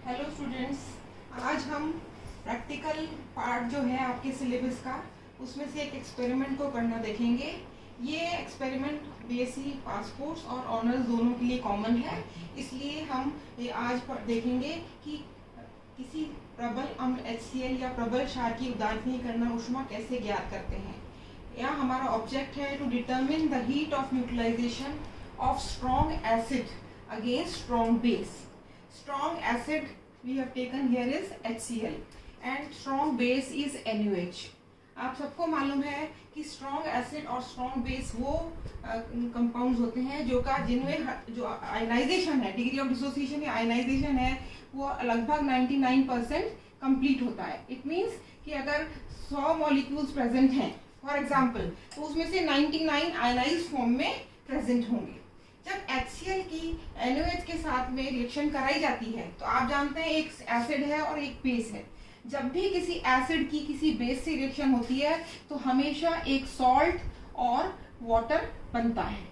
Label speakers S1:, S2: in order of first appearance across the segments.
S1: Hello students, आज हम practical part जो है आपके सिलेबस का उसमें से एक एक्सपेरिमेंट को करना देखेंगे। ये एक्सपेरिमेंट बीएससी पास कोर्स और ऑनर्स दोनों के लिए कॉमन है, इसलिए हम ये आज देखेंगे कि किसी प्रबल अम्ल HCl या प्रबल क्षार की उदासीनीकरण ऊष्मा कैसे ज्ञात करते हैं। यहाँ हमारा ऑब्जेक्ट है to determine the heat of neutralisation of strong acid against strong base. Strong acid we have taken here is HCl and strong base is NaOH. आप सबको मालूम है कि स्ट्रॉन्ग एसिड और स्ट्रॉन्ग बेस वो कंपाउंड्स होते हैं जिनमें जो आयनाइजेशन है, डिग्री ऑफ डिसोसिएशन या आयनाइजेशन है, वो लगभग 99% कंप्लीट होता है. इट मीन्स कि अगर 100 मॉलिक्यूल्स प्रेजेंट हैं फॉर एग्जांपल, तो उसमें से 99 आयनाइज्ड फॉर्म में प्रेजेंट होंगे. जब HCl की NaOH के साथ में रिएक्शन कराई जाती है तो आप जानते हैं एक एसिड है और एक बेस है. जब भी किसी एसिड की किसी बेस से रिएक्शन होती है तो हमेशा एक सॉल्ट और वाटर बनता है.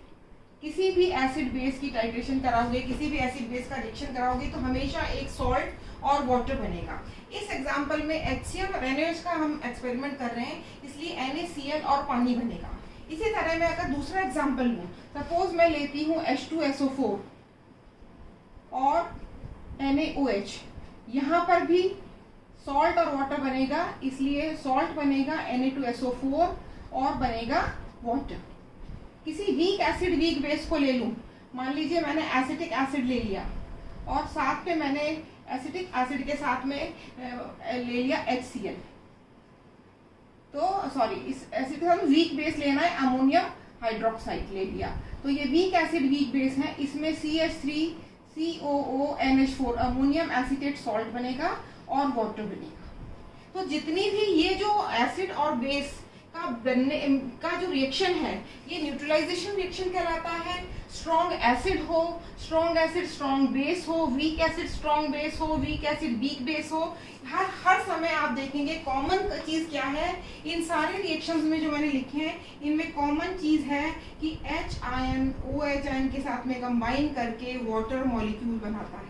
S1: किसी भी एसिड बेस की टाइट्रेशन कराओगे, किसी भी एसिड बेस का रिएक्शन कराओगे तो हमेशा एक सॉल्ट और वाटर बनेगा. इस एग्जांपल में HCl और NaOH का हम एक्सपेरिमेंट कर रहे हैं, इसलिए NaCl और पानी बनेगा. इसी तरह मैं अगर दूसरा एग्जांपल लूं, सपोज मैं लेती हूँ H2SO4 और NaOH, यहाँ पर भी सॉल्ट और वाटर बनेगा, इसलिए सॉल्ट बनेगा Na2SO4 और बनेगा वाटर. किसी वीक एसिड वीक बेस को ले लूं, मान लीजिए मैंने एसिटिक एसिड ले लिया और साथ में मैंने एसिटिक एसिड के साथ में ले लिया HCl. तो सॉरी, इस एसिड का वीक बेस लेना है, अमोनियम हाइड्रोक्साइड ले लिया, तो ये वीक एसिड वीक बेस है. इसमें CH3COONH4 अमोनियम एसीटेट सॉल्ट बनेगा और वाटर बनेगा. तो जितनी भी ये जो एसिड और बेस का बनने का जो रिएक्शन है, ये न्यूट्रलाइजेशन रिएक्शन कहलाता है. स्ट्रॉन्ग एसिड हो, स्ट्रॉन्ग एसिड स्ट्रॉन्ग बेस हो, वीक एसिड स्ट्रॉन्ग बेस हो, वीक एसिड वीक बेस हो, हर समय आप देखेंगे कॉमन चीज क्या है. इन सारे रिएक्शंस में जो मैंने लिखे हैं, इनमें कॉमन चीज है कि H आयन OH आयन के साथ में कंबाइन करके वाटर मॉलिक्यूल बनाता है.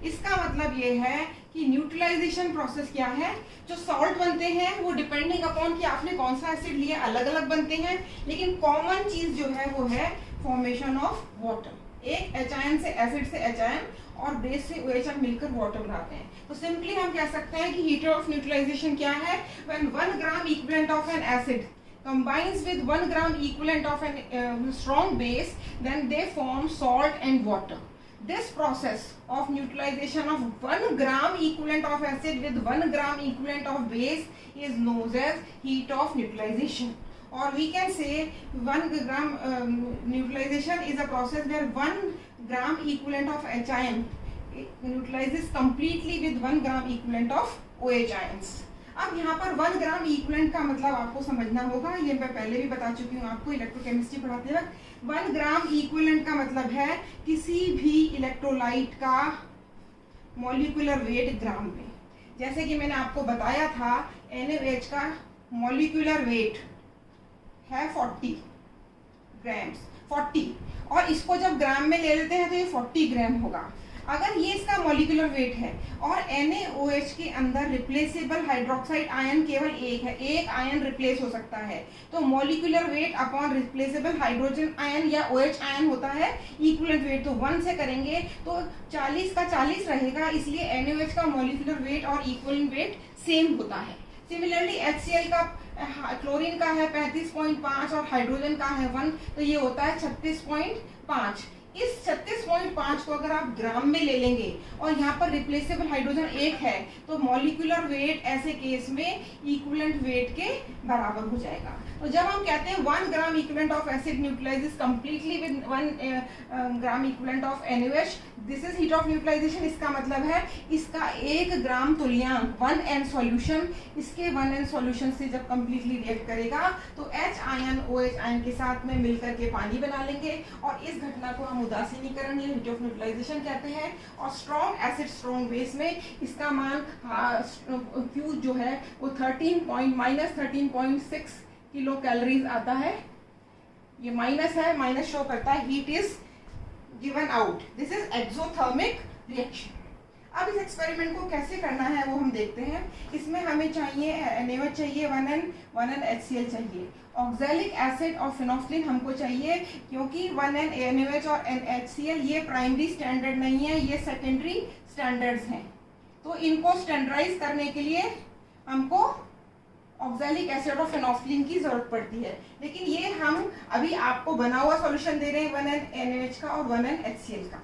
S1: इसका मतलब ये है कि न्यूट्रलाइजेशन प्रोसेस क्या है. जो सॉल्ट बनते हैं वो डिपेंडिंग अपॉन कि आपने कौन सा एसिड लिया अलग अलग बनते हैं, लेकिन कॉमन चीज जो है वो है फॉर्मेशन ऑफ वाटर. एक H आयन से एसिड से H आयन और बेस से OH आयन मिलकर वाटर बनाते हैं. तो सिंपली हम कह सकते हैं कि हीट ऑफ न्यूट्रलाइजेशन क्या है. When 1 gram equivalent of N acid combines with 1 gram equivalent of an strong base, then they form salt and water. This process of neutralization of 1 gram equivalent of acid with 1 gram equivalent of base is known as heat of neutralization. Or we can say 1 gram neutralization is a process where 1 gram equivalent of H ion neutralizes completely with 1 gram equivalent of OH ions. अब यहाँ पर 1 gram equivalent का मतलब आपको समझना होगा, ये मैं पहले भी बता चुकी हूँ आपको इलेक्ट्रोकेमिस्ट्री पढ़ाते वक्त. 1 ग्राम इक्विवेलेंट का मतलब है किसी भी इलेक्ट्रोलाइट का मॉलिक्यूलर वेट ग्राम में. जैसे कि मैंने आपको बताया था NaOH का मॉलिक्यूलर वेट है 40 ग्राम्स, 40, और इसको जब ग्राम में ले लेते हैं तो ये 40 ग्राम होगा. अगर ये इसका मॉलिक्यूलर वेट है और NaOH के अंदर रिप्लेसेबल हाइड्रोक्साइड आयन केवल एक है, एक आयन रिप्लेस हो सकता है, तो molecular weight upon replaceable hydrogen ion या OH आयन होता है इक्विवेलेंट वेट. तो 1 से करेंगे तो 40 का 40 रहेगा, इसलिए NaOH का मॉलिक्यूलर वेट और इक्विवेलेंट वेट सेम होता है. सिमिलरली HCl का, क्लोरीन का है 35.5 और हाइड्रोजन का है 1, तो ये होता है 36.5. इस 36.5 को अगर आप ग्राम में ले लेंगे और यहाँ पर रिप्लेसेबल हाइड्रोजन एक है तो मॉलिक्यूलर वेट ऐसे केस में इक्विवेलेंट वेट के बराबर हो जाएगा. तो जब हम कहते हैं 1 gram equivalent of acid neutralises completely with 1 gram equivalent of NaOH, this is heat of neutralisation. इसका मतलब है इसका 1 ग्राम तुल्यांक 1N सॉल्यूशन, इसके 1N सॉल्यूशन से जब कंप्लीटली रिएक्ट करेगा तो H आयन OH आयन के साथ में मिलकर के पानी बना लेंगे, और इस घटना को हम उदासीनीकरण या हीट ऑफ न्यूट्रलाइजेशन कहते हैं. और स्ट्रॉन्ग एसिड स्ट्रॉन्ग बेस में इसका मान Q जो है वो -13.6 किलो कैलोरीज आता है. ये माइनस है, माइनस शो करता है heat is given out. This is exothermic reaction. अब इस एक्सपेरिमेंट को कैसे करना है वो हम देखते हैं। इसमें हमें चाहिए NaOH चाहिए 1N HCl चाहिए, ऑक्सैलिक एसिड और फिनोक्सिलिन हमको चाहिए, क्योंकि 1N NaOH और NHCl ये प्राइमरी स्टैंडर्ड नहीं है, ये सेकेंडरी स्टैंडर्ड्स हैं। तो इनको स्टैंडर्डाइज करने के लिए हमको ऑक्सैलिक एसिड और फिनोक्सिलिन की जरूरत पड़ती है, लेकिन ये हम अभी आपको बना हुआ सॉल्यूशन दे रहे हैं 1N NaOH का और 1N HCl का।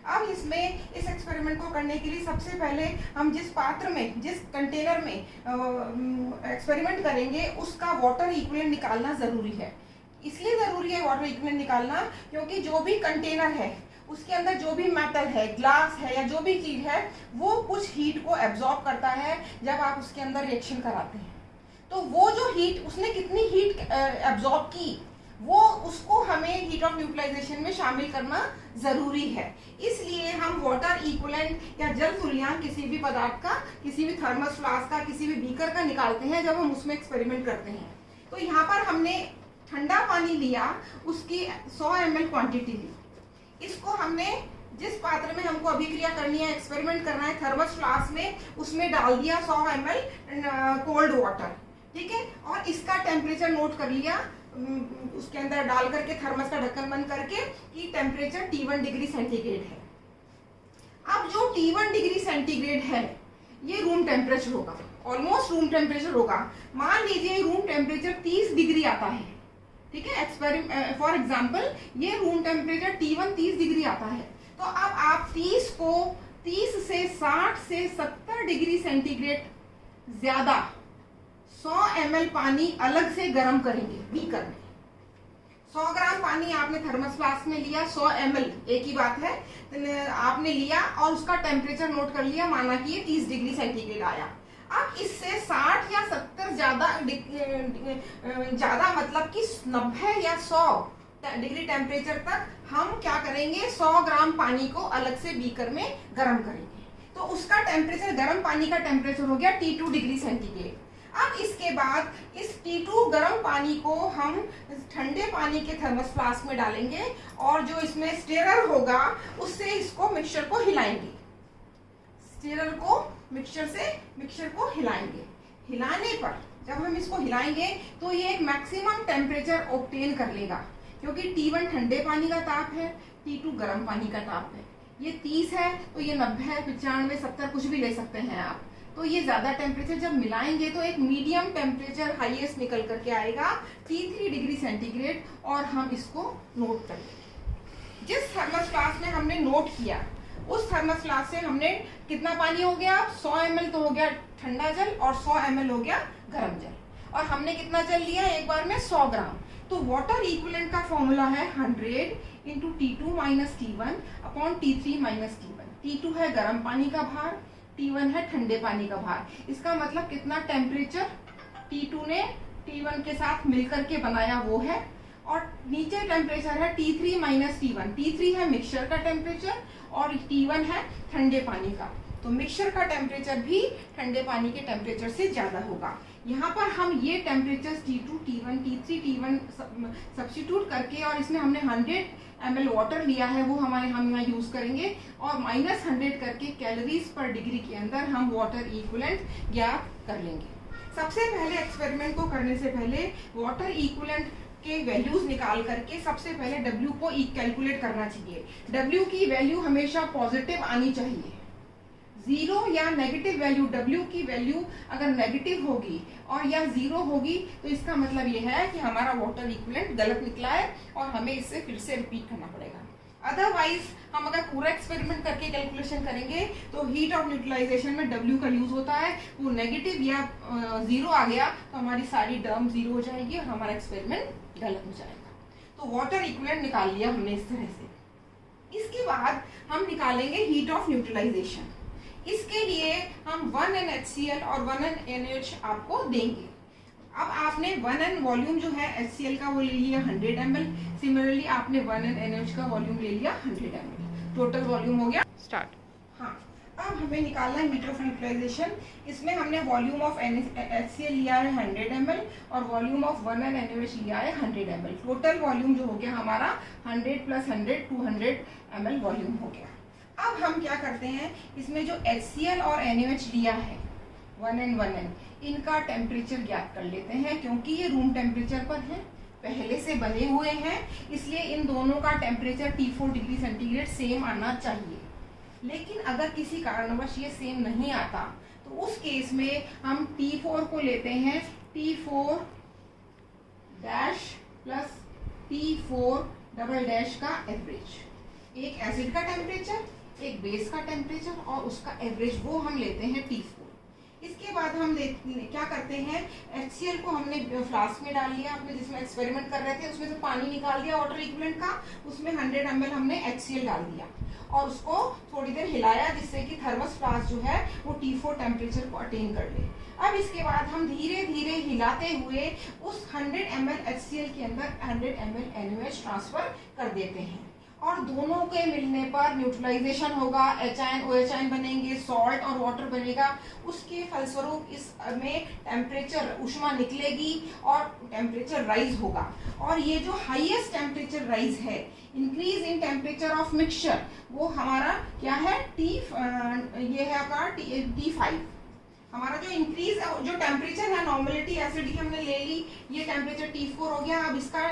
S1: अब इसमें इस एक्सपेरिमेंट को करने के लिए सबसे पहले हम जिस पात्र में, जिस कंटेनर में एक्सपेरिमेंट करेंगे उसका वाटर इक्विवेलेंट निकालना ज़रूरी है। इसलिए ज़रूरी है वाटर इक्विवेलेंट निकालना क्योंकि जो भी कंटेनर है उसके अंदर जो भी मेटल है, ग्लास है या जो भी चीज़ है, वो कुछ हीट को एब्जॉर्ब करता है जब आप उसके अंदर रिएक्शन कराते हैं। तो वो जो हीट, उसने कितनी हीट एब्जॉर्ब की, वो उसको हमें हीट ऑफ न्यूट्रलाइजेशन में शामिल करना जरूरी है। इसलिए हम वाटर इक्विवेलेंट या जल तुल्यांक किसी भी पदार्थ का, किसी भी थर्मस फ्लास्क का, किसी भी बीकर का निकालते हैं जब हम उसमें एक्सपेरिमेंट करते हैं। तो यहाँ पर हमने ठंडा पानी लिया, उसकी 100 ml क्वांटिटी ली। इसको हमने जिस पात्र में हमको अभिक्रिया करनी है, एक्सपेरिमेंट करना है थर्मस फ्लास्क में, उसमें डाल दिया 100 ml कोल्ड वाटर, ठीक है। और इसका टेम्परेचर नोट कर लिया, उसके अंदर डाल करके थर्मस का ढक्कन बंद करके कि टेम्परेचर T1 डिग्री सेंटीग्रेड है। अब जो T1 डिग्री सेंटीग्रेड है ये रूम टेम्परेचर होगा, ऑलमोस्ट रूम टेम्परेचर होगा। मान लीजिए रूम टेम्परेचर 30 डिग्री आता है, ठीक है। फॉर एग्जाम्पल ये रूम टेम्परेचर T1 30 डिग्री आता है, तो अब आप 30 को 30 से 60 से 70 डिग्री सेंटीग्रेड ज्यादा 100 ml पानी अलग से गर्म करेंगे बीकर में। 100 ग्राम पानी आपने थर्मस फ्लास्क में लिया, 100 ml एक ही बात है, आपने लिया और उसका टेम्परेचर नोट कर लिया, माना कि ये 30 डिग्री सेंटीग्रेड आया। अब इससे 60 या 70 ज्यादा मतलब कि 90 या 100 डिग्री टेम्परेचर तक हम क्या करेंगे, 100 ग्राम पानी को अलग से बीकर में गर्म करेंगे। तो उसका टेम्परेचर, गर्म पानी का टेम्परेचर हो गया T2 डिग्री सेंटीग्रेड। अब इसके बाद इस T2 गर्म पानी को हम ठंडे पानी के थर्मस फ्लास्क में डालेंगे और जो इसमें स्टेरर होगा उससे इसको मिक्सचर को हिलाएंगे। स्टेरर को मिक्सचर को हिलाएंगे। हिलाने पर जब हम इसको हिलाएंगे तो ये एक मैक्सिमम टेम्परेचर ऑब्टेन कर लेगा, क्योंकि T1 ठंडे पानी का ताप है, T2 गर्म पानी का ताप है। ये 30 है तो ये 90 है, 95, 70 कुछ भी ले सकते हैं आप। तो ये ज्यादा टेम्परेचर जब मिलाएंगे तो एक मीडियम टेम्परेचर हाईएस्ट निकल करके आएगा T3 डिग्री सेंटीग्रेड, और हम इसको नोट कर लेंगे। जिस थर्मस फ्लास्क में हमने नोट किया उस थर्मस फ्लास्क से हमने कितना पानी हो गया, 100 ml तो हो गया ठंडा जल और 100 ml हो गया गर्म जल, और हमने कितना जल लिया एक बार में 100 ग्राम। तो वाटर इक्विवेलेंट का फॉर्मूला है 100 into T2 minus T1 upon T3 minus T1। T2 है गर्म पानी का भार, T1 है ठंडे पानी का भार। इसका मतलब कितना टेम्परेचर T2 ने T1 के साथ मिलकर के बनाया वो है, और नीचे टेम्परेचर है T3 माइनस T1। T3 है मिक्सचर का टेम्परेचर और T1 है ठंडे पानी का। तो मिक्सचर का टेम्परेचर भी ठंडे पानी के टेम्परेचर से ज्यादा होगा। यहाँ पर हम ये temperature T2, T1, T3, T1 substitute करके, और इसमें हमने 100 ml वाटर लिया है वो हम यहाँ यूज करेंगे, और -100 करके कैलोरीज पर डिग्री के अंदर हम वाटर इक्विवेलेंट ज्ञात कर लेंगे। सबसे पहले एक्सपेरिमेंट को करने से पहले वाटर इक्विवेलेंट के वैल्यूज निकाल करके सबसे पहले W को कैलकुलेट करना चाहिए। W की वैल्यू हमेशा पॉजिटिव आनी चाहिए। 0 या नेगेटिव वैल्यू, W की वैल्यू अगर नेगेटिव होगी और या 0 होगी तो इसका मतलब ये है कि हमारा वाटर इक्विवेलेंट गलत निकला है और हमें इसे फिर से रिपीट करना पड़ेगा। अदरवाइज हम अगर पूरा एक्सपेरिमेंट करके कैलकुलेशन करेंगे तो हीट ऑफ न्यूट्रलाइजेशन में W का यूज होता है, वो नेगेटिव या 0 आ गया तो हमारी सारी टर्म 0 हो जाएगी और हमारा एक्सपेरिमेंट गलत हो जाएगा। तो वाटर इक्विवेलेंट निकाल लिया हमने इस तरह से। इसके बाद हम निकालेंगे हीट ऑफ न्यूट्रलाइजेशन। इसके लिए हम 1N HCl और 1N NaOH आपको देंगे। अब आपने 1N वॉल्यूम जो है HCl का वो ले लिया 100 ml, सिमिलरली आपने 1N NaOH का वॉल्यूम ले लिया 100 ml, टोटल वॉल्यूम हो गया स्टार्ट। हाँ, अब हमें निकालना है हीट ऑफ न्यूट्रलाइजेशन। इसमें हमने वॉल्यूम ऑफ HCl लिया है 100 ml और वॉल्यूम ऑफ 1N NaOH लिया है 100 ml। टोटल वॉल्यूम जो हो गया हमारा 100 + 100 200 ml वॉल्यूम हो गया। अब हम क्या करते हैं, इसमें जो HCl और NaOH दिया है 1n 1n, इनका टेम्परेचर ज्ञात कर लेते हैं, क्योंकि ये रूम टेम्परेचर पर है, पहले से बने हुए हैं, इसलिए इन दोनों का temperature T4 degree centigrade same आना चाहिए। लेकिन अगर किसी कारणवश ये सेम नहीं आता तो उस केस में हम T4 को लेते हैं T4 dash plus T4 double dash का एवरेज, एक एसिड का टेम्परेचर, एक बेस का टेम्परेचर और उसका एवरेज, वो हम लेते हैं T4। इसके बाद हम क्या करते हैं, HCl को हमने फ्लास्क में डाल लिया, अपने जिसमें एक्सपेरिमेंट कर रहे थे उसमें से पानी निकाल दिया वाटर इक्विवेलेंट का, उसमें 100 ml हमने HCl डाल दिया और उसको थोड़ी देर हिलाया, जिससे कि थर्मस फ्लास्क जो है वो T4 टेम्परेचर को अटेन कर ले। अब इसके बाद हम धीरे धीरे हिलाते हुए उस 100 ml HCl के अंदर 100 ml NaOH ट्रांसफर कर देते हैं और दोनों के मिलने पर न्यूट्रलाइजेशन होगा, HIN OH बनेंगे, सॉल्ट और वाटर बनेगा। उसके फलस्वरूप इसमें टेम्परेचर ऊष्मा निकलेगी और टेम्परेचर राइज होगा। और ये जो हाईएस्ट टेम्परेचर राइज है, increase in temperature of mixture, वो हमारा क्या है, ये है आपका T5। हमारा जो इंक्रीज जो टेम्परेचर है, नॉर्मलिटी एसिड की हमने ले ली, ये टेम्परेचर T4 हो गया। अब इसका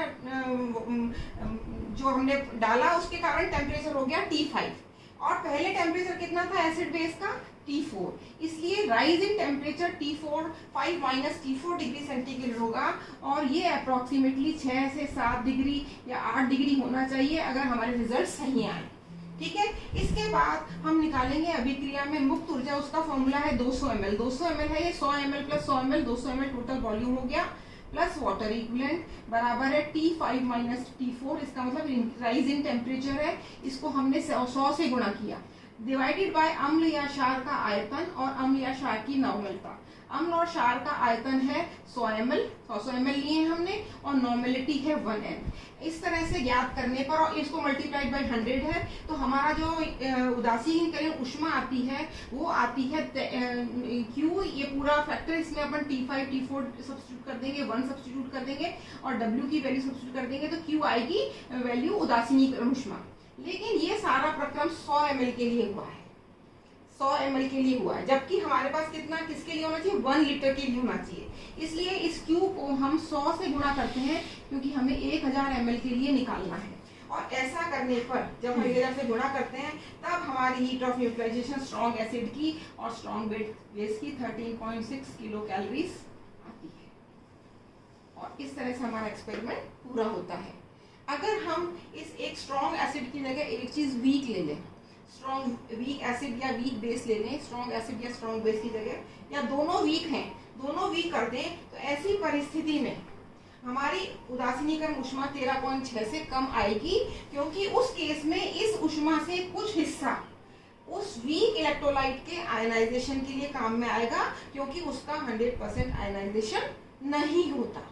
S1: जो हमने डाला उसके कारण टेम्परेचर हो गया T5 और पहले टेम्परेचर कितना था एसिड बेस का, T4। इसलिए rise in temperature T4 5 minus T4 degree centigrade होगा और ये अप्रोक्सीमेटली 6 से 7 डिग्री या 8 डिग्री होना चाहिए अगर हमारे रिजल्ट सही आए। ठीक है, इसके बाद हम निकालेंगे अभिक्रिया में मुक्त ऊर्जा, उसका फॉर्मूला है 200 ml। 200 ml है ये, 100 ml plus 100 ml 200 ml total volume हो गया, प्लस वाटर इक्विवेलेंट बराबर है T5 माइनस T4, इसका मतलब राइज इन टेम्परेचर है, इसको हमने 100 से गुणा किया, डिवाइडेड बाय अम्ल या क्षार का आयतन और अम्ल या क्षार की नॉर्मलता। अम्ल और क्षार का आयतन है 100 ml, 100 ml लिए हैं हमने और नॉर्मलिटी है 1n। इस तरह से ज्ञात करने पर और इसको मल्टीप्लाइड बाय 100 है तो हमारा जो उदासीनीकरण ऊष्मा आती है वो आती है Q, ये पूरा फैक्टर, इसमें अपन T5 T4 सब्स्टिट्यूट कर देंगे, 1 सब्स्टिट्यूट कर देंगे और W की वैल्यू सब्स्टिट्यूट कर देंगे तो Q आएगी वैल्यू उदासीनीकरण ऊष्मा। लेकिन ये सारा प्रक्रम 100 ml के लिए हुआ है, 100 ml के लिए हुआ है, जबकि हमारे पास कितना किसके लिए होना चाहिए, 1 लीटर के लिए होना चाहिए। इसलिए इस Q को हम 100 से गुणा करते हैं क्योंकि हमें 1000 ml के लिए निकालना है। और ऐसा करने पर जब हम 1000 से गुणा करते हैं तब हमारी heat of neutralisation strong acid की और स्ट्रॉन्ग बेस की 13.6 किलो कैलोरीज आती है। और इस तरह से हमारा एक्सपेरिमेंट पूरा होता है। अगर हम इस एक स्ट्रॉन्ग एसिड की जगह एक चीज वीक ले लें, स्ट्रॉन्ग वीक एसिड या वीक बेस ले लें, स्ट्रॉन्ग एसिड या स्ट्रॉन्ग बेस की जगह, या दोनों वीक हैं, दोनों वीक कर दें, तो ऐसी परिस्थिति में हमारी उदासीनीकरण ऊष्मा 13.6 से कम आएगी, क्योंकि उस केस में इस ऊष्मा से कुछ हिस्सा उस वीक इलेक्ट्रोलाइट के आयनाइजेशन के लिए काम में आएगा, क्योंकि उसका 100% आयनाइजेशन नहीं होता।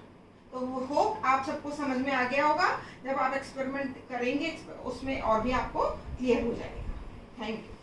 S1: तो होप आप सबको समझ में आ गया होगा। जब आप एक्सपेरिमेंट करेंगे उसमें और भी आपको क्लियर हो जाएगा। Thank you.